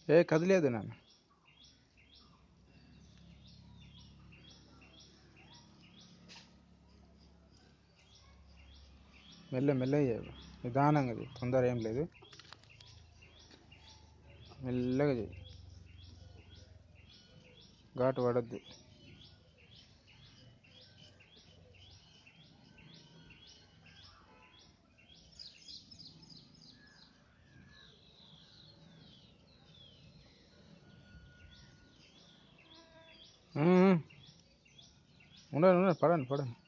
ఏ కదిలేదు నాన్న. మెల్లగా నిదానంగా చేయి, తొందర ఏం లేదు, మెల్లగా చేయి, ఘాటు పడద్దు. ఉండండి పడండి.